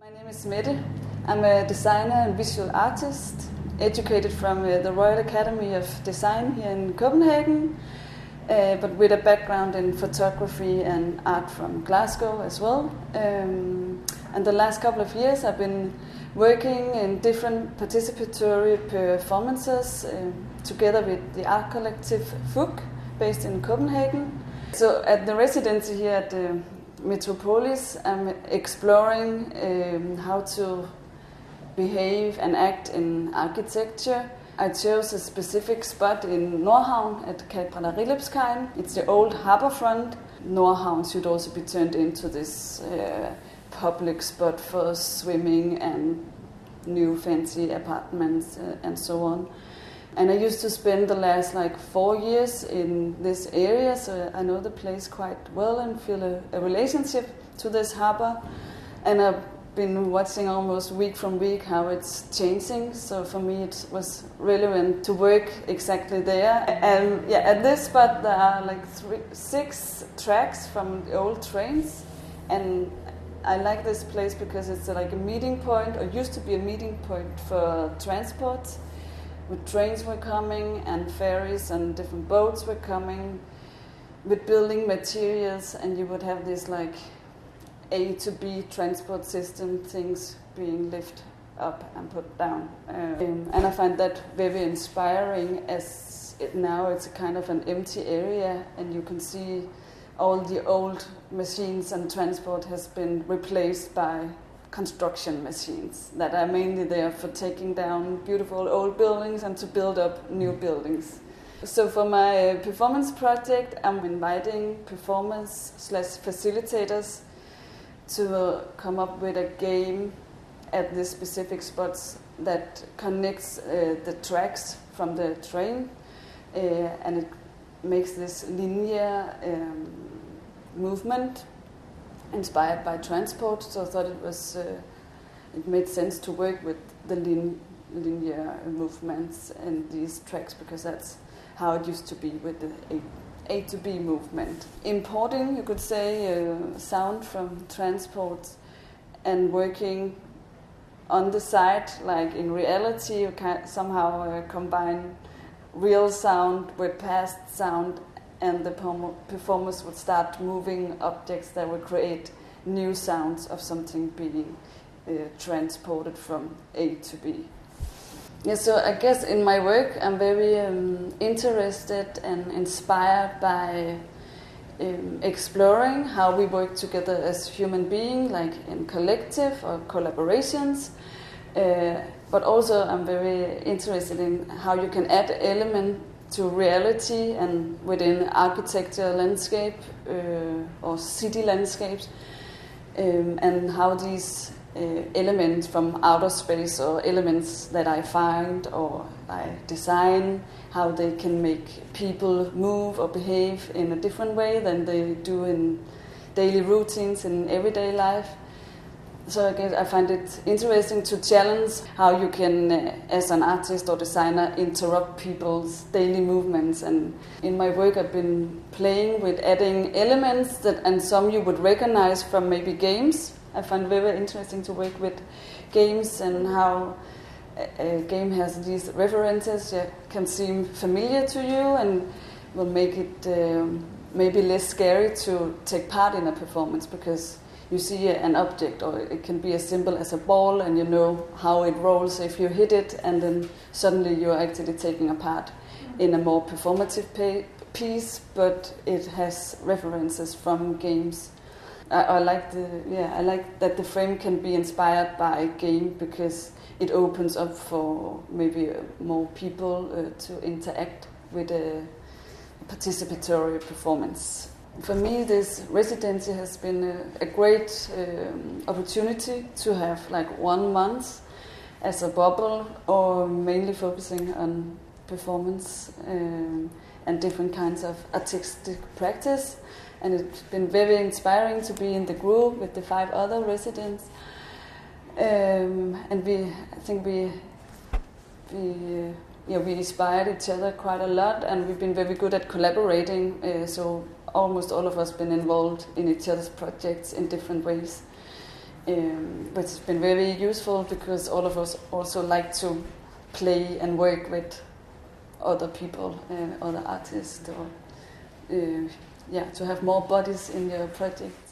My name is Mette. I'm a designer and visual artist, educated from the Royal Academy of Design here in Copenhagen, but with a background in photography and art from Glasgow as well. And the last couple of years I've been working in different participatory performances together with the art collective FUG, based in Copenhagen. So at the residency here at the Metropolis, I'm exploring how to behave and act in architecture. I chose a specific spot in Nordhavn at Kapraderillepskajen. It's the old harborfront. Nordhavn should also be turned into this public spot for swimming and new fancy apartments and so on. And I used to spend the last 4 years in this area, so I know the place quite well and feel a relationship to this harbor. And I've been watching almost week from week how it's changing. So for me it was relevant to work exactly there. And at this spot there are 6 tracks from the old trains. And I like this place because it's like a meeting point, or used to be a meeting point for transport. With trains were coming and ferries and different boats were coming with building materials, and you would have this A to B transport system, things being lifted up and put down. And I find that very inspiring, as now it's a kind of an empty area and you can see all the old machines and transport has been replaced by construction machines that are mainly there for taking down beautiful old buildings and to build up new buildings. So for my performance project, I'm inviting performers/facilitators to come up with a game at these specific spots that connects the tracks from the train, and it makes this linear movement inspired by transport. So I thought it made sense to work with the linear movements and these tracks, because that's how it used to be with the A to B movement. Importing, you could say, sound from transport and working on the site, in reality, you can somehow combine real sound with past sound, and the performers would start moving objects that would create new sounds of something being transported from A to B. Yeah, so I guess in my work I'm very interested and inspired by exploring how we work together as human beings, in collective or collaborations. But also I'm very interested in how you can add element to reality and within architecture landscape or city landscapes, and how these elements from outer space, or elements that I find or I design, how they can make people move or behave in a different way than they do in daily routines in everyday life. So I guess I find it interesting to challenge how you can, as an artist or designer, interrupt people's daily movements. And in my work I've been playing with adding elements and some you would recognize from maybe games. I find very interesting to work with games and how a game has these references that can seem familiar to you and will make it maybe less scary to take part in a performance, because you see an object, or it can be as simple as a ball, and you know how it rolls if you hit it, and then suddenly you're actually taking a part in a more performative piece, but it has references from games. I like that the frame can be inspired by a game, because it opens up for maybe more people to interact with a participatory performance. For me, this residency has been a great opportunity to have 1 month as a bubble, or mainly focusing on performance and different kinds of artistic practice. And it's been very inspiring to be in the group with the 5 other residents. And I think we inspired each other quite a lot, and we've been very good at collaborating. So almost all of us been involved in each other's projects in different ways. which has been very useful because all of us also like to play and work with other people, other artists, or to have more bodies in your project.